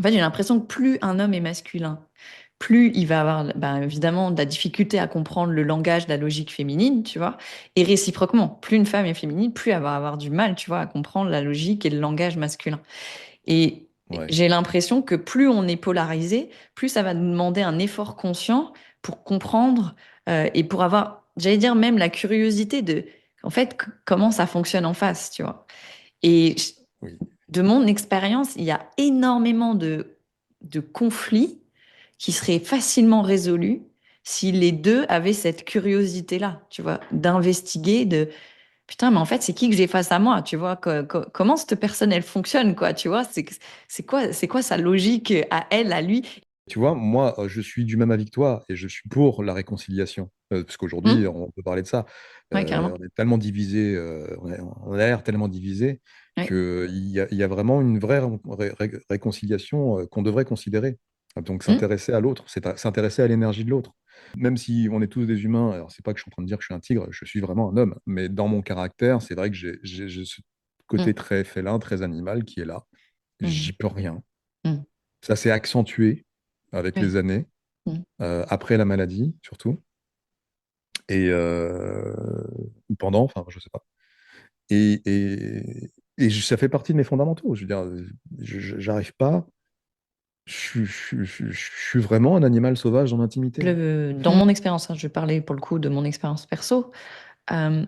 En fait, j'ai l'impression que plus un homme est masculin, plus il va avoir, ben, évidemment, de la difficulté à comprendre le langage, la logique féminine, tu vois. Et réciproquement, plus une femme est féminine, plus elle va avoir du mal, tu vois, à comprendre la logique et le langage masculin. Et Ouais. j'ai l'impression que plus on est polarisé, plus ça va nous demander un effort conscient pour comprendre et pour avoir, j'allais dire même la curiosité de, en fait, comment ça fonctionne en face, tu vois. Et Oui. de mon expérience, il y a énormément de conflits qui seraient facilement résolus si les deux avaient cette curiosité-là, tu vois, d'investiguer, de putain, mais en fait, c'est qui que j'ai face à moi, tu vois, comment cette personne, elle fonctionne, quoi, tu vois, c'est quoi sa logique à elle, à lui. Tu vois, moi, je suis du même avis que toi et je suis pour la réconciliation. Parce qu'aujourd'hui, Hmm. on peut parler de ça. Ouais, carrément. On est tellement divisé, on a l'air tellement divisé Ouais. qu'il y a vraiment une vraie réconciliation qu'on devrait considérer. Donc, Hmm. s'intéresser à l'autre, c'est s'intéresser à l'énergie de l'autre. Même si on est tous des humains, alors c'est pas que je suis en train de dire que je suis un tigre, je suis vraiment un homme. Mais dans mon caractère, c'est vrai que j'ai ce côté Hmm. très félin, très animal qui est là. Hmm. J'y peux rien. Hmm. Ça s'est accentué avec Ouais. les années, Hmm. après la maladie surtout, et ou pendant, enfin, je sais pas. Et ça fait partie de mes fondamentaux. Je veux dire, j'arrive pas. Je suis vraiment un animal sauvage dans l'intimité. Dans mon expérience, hein, je vais parler pour le coup de mon expérience perso, euh,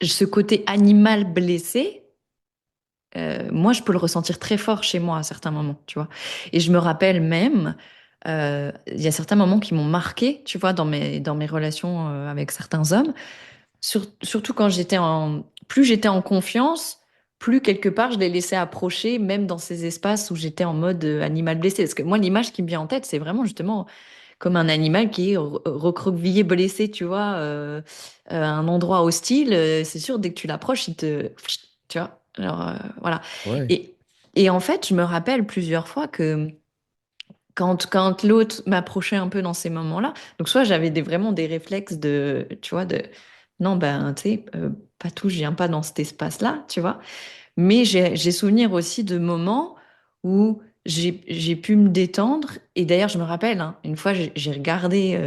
ce côté animal blessé, moi, je peux le ressentir très fort chez moi à certains moments, tu vois. Et je me rappelle même, il y a certains moments qui m'ont marqué, tu vois, dans mes relations avec certains hommes. Surtout quand plus j'étais en confiance, plus quelque part je les laissais approcher, même dans ces espaces où j'étais en mode animal blessé. Parce que moi, l'image qui me vient en tête, c'est vraiment justement comme un animal qui est recroquevillé, blessé, tu vois, à un endroit hostile. C'est sûr, dès que tu l'approches, il te, tu vois. Alors voilà. Ouais. Et en fait, je me rappelle plusieurs fois que quand l'autre m'approchait un peu dans ces moments-là, donc soit j'avais vraiment des réflexes de, tu vois, de non, ben, tu sais, pas tout, je viens pas dans cet espace-là, tu vois. Mais j'ai souvenir aussi de moments où j'ai pu me détendre. Et d'ailleurs, je me rappelle, hein, une fois, j'ai regardé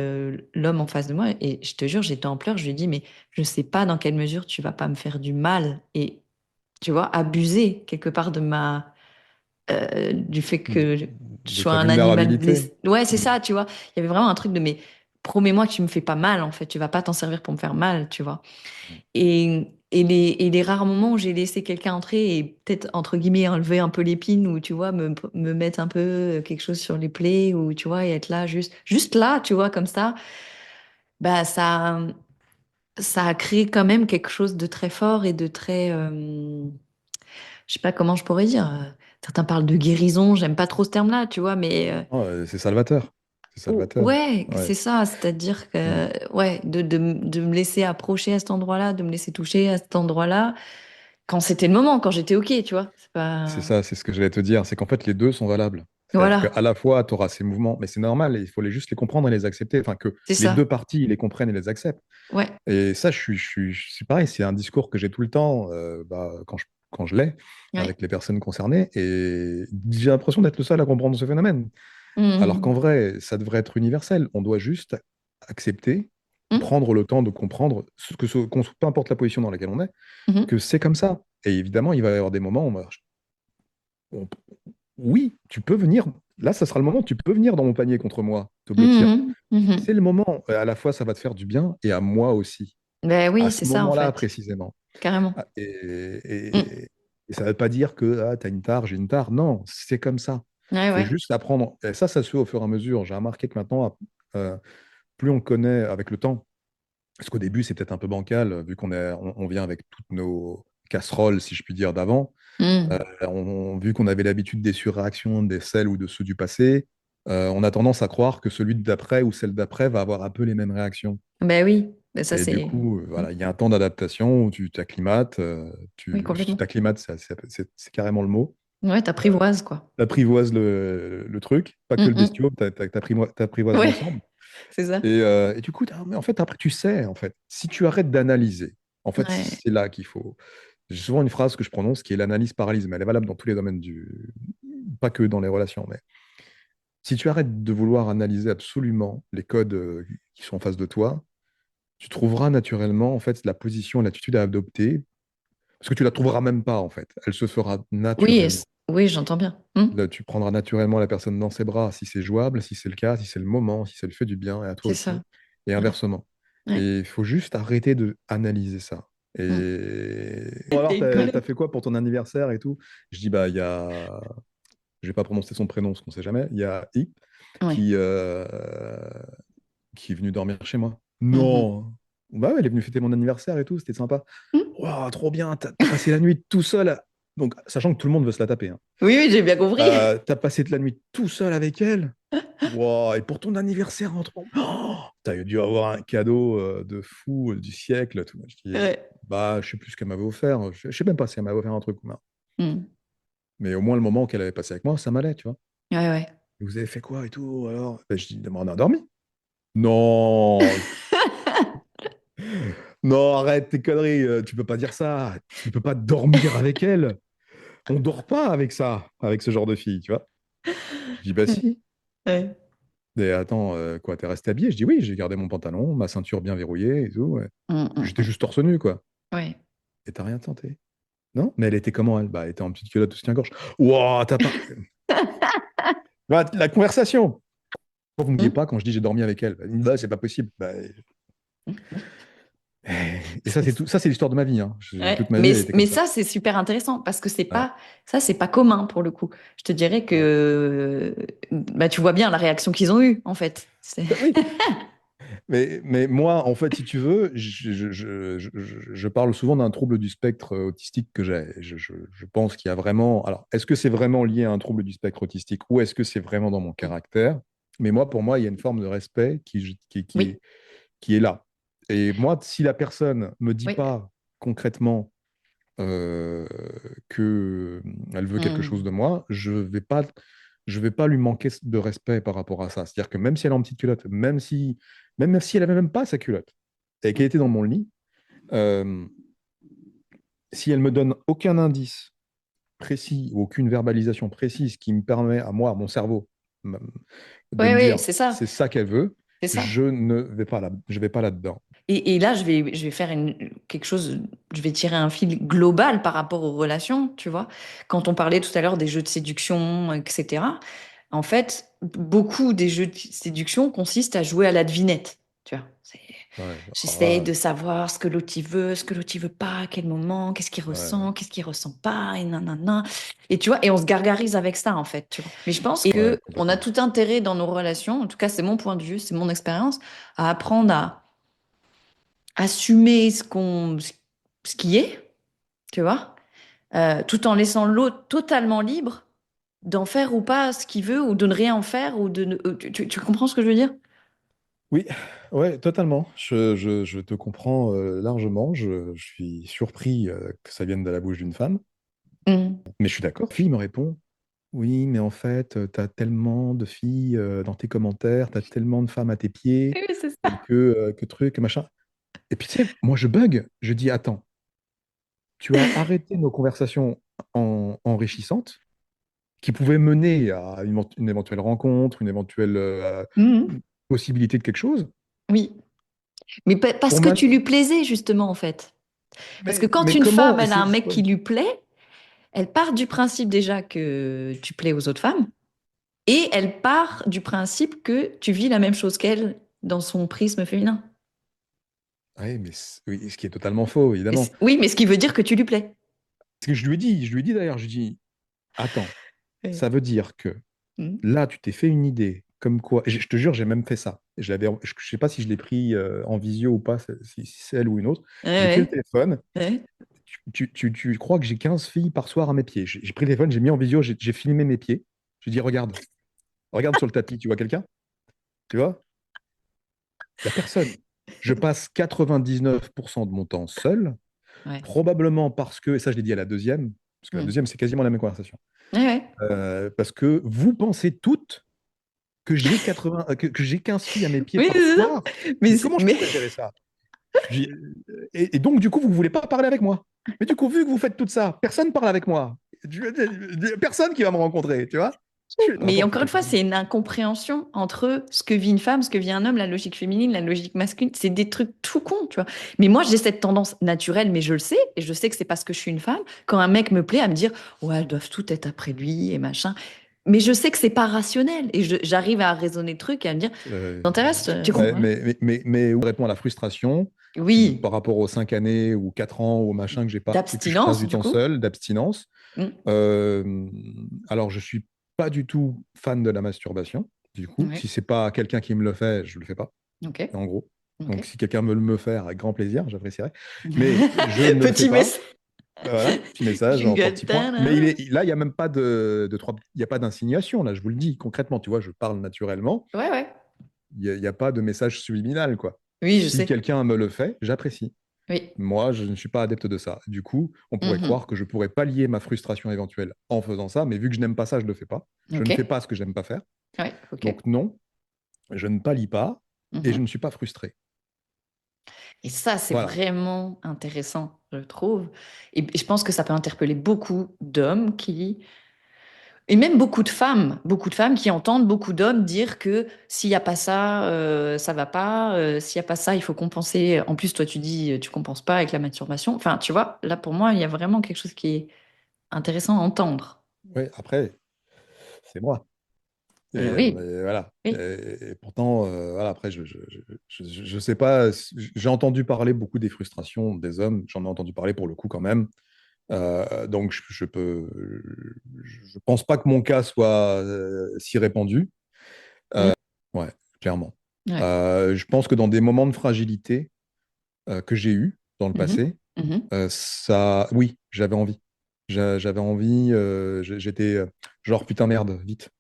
l'homme en face de moi et je te jure, j'étais en pleurs. Je lui ai dit, mais je sais pas dans quelle mesure tu vas pas me faire du mal et, tu vois, abuser quelque part du fait De, que je de sois ta un animal vulnérabilité. blessé. Ouais, c'est Mm. ça, tu vois. Il y avait vraiment un truc de, mais promets-moi que tu me fais pas mal, en fait. Tu vas pas t'en servir pour me faire mal, tu vois. Et les rares moments où j'ai laissé quelqu'un entrer et peut-être, entre guillemets, enlever un peu l'épine ou, tu vois, me mettre un peu quelque chose sur les plaies ou, tu vois, et être là, juste là, tu vois, comme ça, bah, ça a créé quand même quelque chose de très fort et de très, je sais pas comment je pourrais dire. Certains parlent de guérison, j'aime pas trop ce terme-là, tu vois, mais Oh, c'est salvateur. C'est salvateur. ouais, Ouais. c'est ça, c'est-à-dire Mm. que, ouais, de me laisser approcher à cet endroit-là, de me laisser toucher à cet endroit-là, quand c'était le moment, quand j'étais OK, tu vois. C'est C'est pas. ça, c'est ce que j'allais te dire. C'est qu'en fait, les deux sont valables. C'est-à-dire Voilà, qu'à la fois, tu auras ces mouvements, mais c'est normal, il faut juste les comprendre et les accepter. Enfin, que c'est les ça. deux parties les comprennent et les acceptent. Ouais. Et ça, c'est pareil, c'est un discours que j'ai tout le temps quand je l'ai Ouais. avec les personnes concernées. Et j'ai l'impression d'être le seul à comprendre ce phénomène. Alors qu'en Mhm. vrai, ça devrait être universel. On doit juste accepter, Mhm. prendre le temps de comprendre, peu importe la position dans laquelle on est, Mhm. que c'est comme ça. Et évidemment, il va y avoir des moments où on- oui, tu peux venir. Là, ça sera le moment, tu peux venir dans mon panier contre moi, te blottir. Mhm. Mhm. C'est le moment. À la fois, ça va te faire du bien et à moi aussi. Ben À oui, ce c'est ça en moment-là, fait, précisément. carrément. Ah, Mhm. et ça ne veut pas dire que tu as une tare, j'ai une tare. Non, c'est comme ça. Ouais, Il faut ouais. juste apprendre. Et ça se fait au fur et à mesure. J'ai remarqué que maintenant, plus on connaît avec le temps, parce qu'au début, c'est peut-être un peu bancal, vu on vient avec toutes nos casseroles, si je puis dire, d'avant. Mhm. Vu qu'on avait l'habitude des surréactions des celles ou de ceux du passé, on a tendance à croire que celui d'après ou celle d'après va avoir un peu les mêmes réactions. Ben oui, ben ça Et du c'est. coup, Mhm. voilà, il y a un temps d'adaptation où tu t'acclimates, Oui, tu complètement. t'acclimates, c'est carrément le mot. Ouais, t'apprivoises quoi. Tu apprivoises le truc, pas que le Mhm. bestiau, t'apprivoises Ouais, l'ensemble. c'est ça. Et du coup, mais en fait, après, tu sais, en fait, si tu arrêtes d'analyser, en fait, Ouais. c'est là qu'il faut. J'ai souvent une phrase que je prononce qui est l'analyse paralyse, mais elle est valable dans tous les domaines pas que dans les relations, mais si tu arrêtes de vouloir analyser absolument les codes qui sont en face de toi, tu trouveras naturellement en fait la position, l'attitude à adopter, parce que tu la trouveras même pas en fait. Elle se fera Oui, naturellement. oui, j'entends bien. Là, tu prendras naturellement la personne dans ses bras si c'est jouable, si c'est le cas, si c'est le moment, si ça lui fait du bien, et à toi C'est ça. aussi, et Ouais. inversement. Ouais. Et il faut juste arrêter de analyser ça. Mm. Et bon, alors, t'as fait quoi pour ton anniversaire et tout? Je dis, bah, il y a, je vais pas prononcer son prénom, parce qu'on sait jamais. Il y a I Ouais. qui, euh, qui est venu dormir chez moi. Mhm. Non. Bah ouais, elle est venue fêter mon anniversaire et tout, c'était sympa. Mm. Waouh, trop bien, t'as passé la nuit tout seul. Donc, sachant que tout le monde veut se la taper, hein. Oui, oui, j'ai bien compris. T'as passé la nuit tout seul avec elle. Wow, et pour ton anniversaire, t'as dû avoir un cadeau de fou du siècle. Tout. Je dis, Ouais. bah, je sais plus ce qu'elle m'avait offert. Je sais même pas si elle m'avait offert un truc ou pas. Mm. Mais au moins, le moment qu'elle avait passé avec moi, ça m'allait, tu vois. Ouais, ouais. Et vous avez fait quoi et tout alors? Ben, je dis, on a dormi. Non, non, arrête tes conneries. Tu peux pas dire ça. Tu peux pas dormir avec elle. On dort pas avec ça, avec ce genre de fille, tu vois. Je dis, bah si. Ouais. Et attends, quoi, t'es resté habillé? Je dis oui, j'ai gardé mon pantalon, ma ceinture bien verrouillée et tout. Ouais. Mm, mm, J'étais mm. juste torse nu, quoi. Ouais. Et t'as rien tenté. Non? Mais elle était comment, elle? Bah, elle était en petite culotte, tout soutien-gorge. Ouah, t'as pas. Bah, la conversation! Pourquoi vous me disiez Mm. pas quand je dis j'ai dormi avec elle? Bah, c'est pas possible. Bah, et ça, c'est tout. Ça, c'est l'histoire de ma vie, hein. Ouais. Toute ma vie, elle était comme Mais ça. ça, c'est super intéressant parce que Ouais. c'est pas commun pour le coup. Je te dirais Ouais. que, bah, tu vois bien la réaction qu'ils ont eue, en fait. Bah, oui. Mais moi, en fait, si tu veux, je parle souvent d'un trouble du spectre autistique que j'ai. Je pense qu'il y a vraiment. Alors, est-ce que c'est vraiment lié à un trouble du spectre autistique ou est-ce que c'est vraiment dans mon caractère? Mais moi, pour moi, il y a une forme de respect Oui, qui est là. Et moi, si la personne me dit oui. pas concrètement euh, que elle veut quelque chose de Mm. moi, je vais pas lui manquer de respect par rapport à ça. C'est-à-dire que même si elle est en petite culotte, même si elle avait même pas sa culotte et qu'elle était dans mon lit, euh, si elle me donne aucun indice précis ou aucune verbalisation précise qui me permet à moi, à mon cerveau, de Oui, me oui, dire c'est ça. c'est ça qu'elle veut, C'est ça. je vais pas là-dedans. Et là, je vais faire quelque chose, je vais tirer un fil global par rapport aux relations, tu vois. Quand on parlait tout à l'heure des jeux de séduction, etc., en fait, beaucoup des jeux de séduction consistent à jouer à la devinette, tu vois. Ouais, alors J'essaie là, de savoir ce que l'autre il veut, ce que l'autre il veut pas, à quel moment, ouais, qu'est-ce qu'il ressent pas, et nanana. Et tu vois, et on se gargarise avec ça, en fait, tu vois. Mais je pense ouais, que on a complètement. tout intérêt dans nos relations, en tout cas, c'est mon point de vue, c'est mon expérience, à apprendre à assumer ce qui est, tu vois, tout en laissant l'autre totalement libre d'en faire ou pas ce qu'il veut ou de ne rien en faire ou tu comprends ce que je veux dire? Oui, ouais, totalement. Je te comprends largement. Je suis surpris que ça vienne de la bouche d'une femme. Mm. Mais je suis d'accord. La fille me répond, oui, mais en fait, tu as tellement de filles dans tes commentaires, tu as tellement de femmes à tes pieds, Oui, c'est et ça. que truc, que machin. Et puis, tu sais, moi, je bug. Je dis, attends, tu as arrêté nos conversations enrichissantes qui pouvaient mener à une éventuelle rencontre, une éventuelle Mhm. possibilité de quelque chose. Oui. Mais parce Pour que ma... tu lui plaisais, justement, en fait. Parce que quand mais une comment? femme, Et elle a un mec ouais. qui lui plaît, elle part du principe déjà que tu plais aux autres femmes et elle part du principe que tu vis la même chose qu'elle dans son prisme féminin. Ouais, mais oui, ce qui est totalement faux, évidemment. Oui, mais ce qui veut dire que tu lui plais. Ce que je lui ai dit d'ailleurs, je lui ai dit, attends, Oui. ça veut dire que Mhm. là, tu t'es fait une idée, comme quoi, et je te jure, j'ai même fait ça. Je sais pas si je l'ai pris en visio ou pas, si c'est elle ou une autre. J'ai pris le Ouais, téléphone. ouais, ouais. Tu crois que j'ai 15 filles par soir à mes pieds. J'ai pris le téléphone, j'ai mis en visio, j'ai filmé mes pieds. J'ai dit, regarde, regarde sur le tapis, tu vois quelqu'un? Tu vois? Il n'y a personne. Je passe 99% de mon temps seul, Ouais. probablement parce que, et ça je l'ai dit à la deuxième, parce que la Mhm. deuxième c'est quasiment la même conversation. Ouais, ouais. Parce que vous pensez toutes que j'ai 80, que j'ai 15 filles à mes pieds Oui, par c'est ça. soir. Mais, Mais comment je mais... pourrais gérer ça? Et donc, du coup, vous ne voulez pas parler avec moi. Mais du coup, vu que vous faites tout ça, personne ne parle avec moi. Personne qui va me rencontrer, tu vois? Mais N'importe encore une qui. fois, c'est une incompréhension entre ce que vit une femme, ce que vit un homme, la logique féminine, la logique masculine. C'est des trucs tout cons, tu vois. Mais moi, j'ai cette tendance naturelle, mais je le sais, et je sais que c'est parce que je suis une femme, quand un mec me plaît, à me dire, ouais, elles doivent toutes être après lui et machin. Mais je sais que c'est pas rationnel, et j'arrive à raisonner le truc et à me dire, Euh, t'intéresses, voilà. où répond à la frustration Oui, par rapport aux 5 années ou 4 ans ou au machin que je passe d'abstinence, du du temps coup. seul, d'abstinence. Mm. Euh, alors, je suis pas du tout fan de la masturbation. Du coup, si Ouais. c'est pas quelqu'un qui me le fait, je le fais pas, Ok, en gros. ok. Donc, si quelqu'un veut me faire, avec grand plaisir, j'apprécierais. Mais je ne le fais Petit pas. message. Voilà, petit message en trois Jingle. petits points. Mais là, il n'y a même pas il y a pas d'insinuation. Là, je vous le dis concrètement. Tu vois, je parle naturellement. Ouais, ouais. Il y a pas de message subliminal, quoi. Oui, je Si sais. quelqu'un me le fait, j'apprécie. Oui. Moi, je ne suis pas adepte de ça. Du coup, on pourrait Mhm. croire que je pourrais pallier ma frustration éventuelle en faisant ça, mais vu que je n'aime pas ça, je ne le fais pas. Je Ok. ne fais pas ce que j'aime pas faire. Ouais, ok. Donc non, je ne pallie pas et je Mhm. ne suis pas frustré. Et ça, c'est Voilà. vraiment intéressant, je trouve. Et je pense que ça peut interpeller beaucoup d'hommes qui... Et même beaucoup de femmes qui entendent beaucoup d'hommes dire que s'il n'y a pas ça, ça va pas. S'il n'y a pas ça, il faut compenser. En plus, toi, tu dis, tu compenses pas avec la masturbation. Enfin, tu vois, là, pour moi, il y a vraiment quelque chose qui est intéressant à entendre. Oui, après, c'est moi. Oui, Mais voilà. oui. Et pourtant, voilà, après, je sais pas. J'ai entendu parler beaucoup des frustrations des hommes. J'en ai entendu parler pour le coup quand même. Donc, je pense pas que mon cas soit si répandu. Mm. Ouais, clairement. Ouais. Je pense que dans des moments de fragilité que j'ai eu dans le Mhm. passé, Mhm. oui, j'avais envie. J'avais envie. J'étais genre putain merde, vite.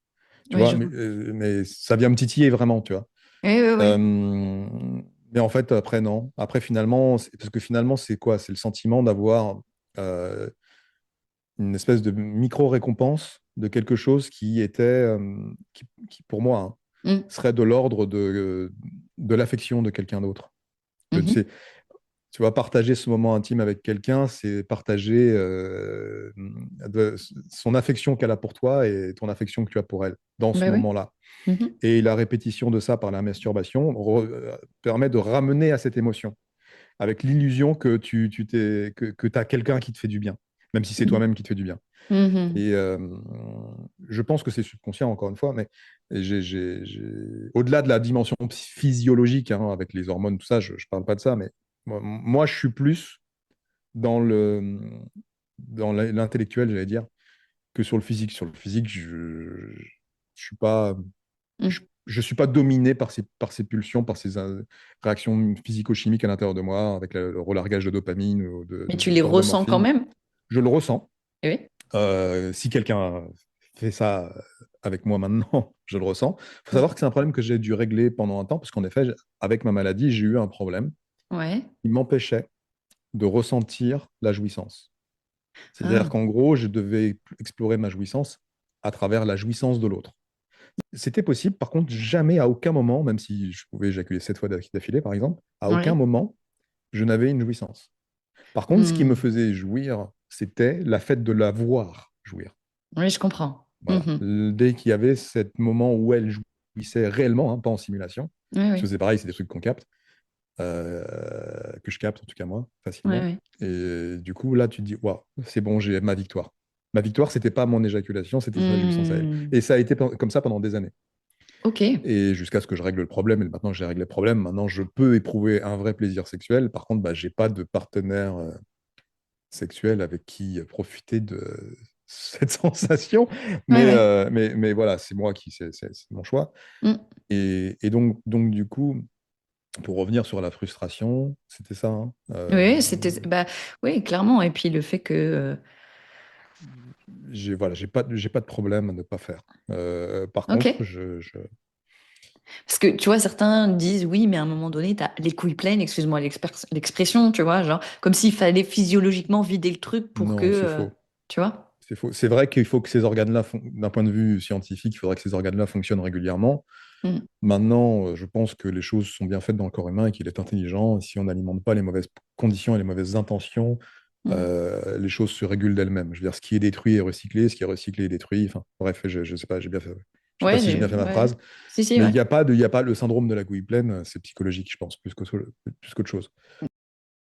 Tu Oui, vois, je vois. mais ça vient me titiller vraiment, tu vois. Oui, oui, Euh, oui. mais en fait, après, non. Après, finalement, parce que finalement, c'est quoi? C'est le sentiment d'avoir euh, une espèce de micro-récompense de quelque chose qui était, qui, pour moi, hein, Mm. serait de l'ordre de l'affection de quelqu'un d'autre. Que, Mhm. tu vois, partager ce moment intime avec quelqu'un, c'est partager son affection qu'elle a pour toi et ton affection que tu as pour elle dans ce Ben oui. moment-là. Mhm. Et la répétition de ça par la masturbation permet de ramener à cette émotion, avec l'illusion que tu as quelqu'un qui te fait du bien, même si c'est Mhm. toi-même qui te fait du bien. Mhm. Et je pense que c'est subconscient, encore une fois, mais au-delà de la dimension physiologique, hein, avec les hormones, tout ça, je ne parle pas de ça, mais moi, je suis plus dans l'intellectuel, j'allais dire, que sur le physique. Sur le physique, je suis pas, Mhm. je suis pas dominé par ces pulsions, par ces réactions physico-chimiques à l'intérieur de moi, avec le relargage de dopamine ou Mais tu les ressens quand d'endorphine. même? Je le ressens. Oui. Si quelqu'un fait ça avec moi maintenant, je le ressens. Il faut Mm. savoir que c'est un problème que j'ai dû régler pendant un temps, parce qu'en effet, avec ma maladie, j'ai eu un problème Ouais. qui m'empêchait de ressentir la jouissance. C'est-à-dire Ah. qu'en gros, je devais explorer ma jouissance à travers la jouissance de l'autre. C'était possible, par contre, jamais, à aucun moment, même si je pouvais éjaculer 7 fois d'affilée, par exemple, à aucun Oui. moment, je n'avais une jouissance. Par contre, ce qui me Hmm. faisait jouir, c'était la fête de la voir jouir. Oui, je comprends. Voilà. Mhm. Dès qu'il y avait ce moment où elle jouissait réellement, hein, pas en simulation, Oui, parce que oui. c'est pareil, c'est des trucs qu'on capte, que je capte en tout cas moi, Oui, facilement. oui. Et du coup, là, tu te dis, waouh, c'est bon, j'ai ma victoire. Ma victoire, c'était pas mon éjaculation, c'était sa jouissance à elle. Hmm. Et ça a été comme ça pendant des années. Ok. Et jusqu'à ce que je règle le problème. Et maintenant que j'ai réglé le problème, maintenant je peux éprouver un vrai plaisir sexuel. Par contre, bah, j'ai pas de partenaire sexuel avec qui profiter de cette sensation. Ouais, Mais, ouais. mais voilà, c'est moi qui, c'est mon choix. Hmm. Et donc, du coup, pour revenir sur la frustration, c'était ça, hein. Oui, c'était, bah, oui, clairement. Et puis le fait que, Voilà, j'ai pas de problème à ne pas faire. Par contre, ok. Parce que tu vois, certains disent oui, mais à un moment donné, t'as les couilles pleines, excuse-moi l'expression, tu vois, genre, comme s'il fallait physiologiquement vider le truc pour que, non, c'est faux. tu vois. C'est faux. C'est vrai qu'il faut que ces organes-là, d'un point de vue scientifique, il faudrait que ces organes-là fonctionnent régulièrement. Hmm. Maintenant, je pense que les choses sont bien faites dans le corps humain et qu'il est intelligent. Et si on n'alimente pas les mauvaises conditions et les mauvaises intentions Mm. les choses se régulent d'elles-mêmes. Je veux dire, ce qui est détruit est recyclé, ce qui est recyclé est détruit. Enfin, bref, je sais pas, j'ai bien fait. Je sais pas Ouais, si j'ai bien fait ma ouais. phrase, Si, si, mais ouais. il y a pas le syndrome de la couille pleine, c'est psychologique, je pense, plus qu'autre chose.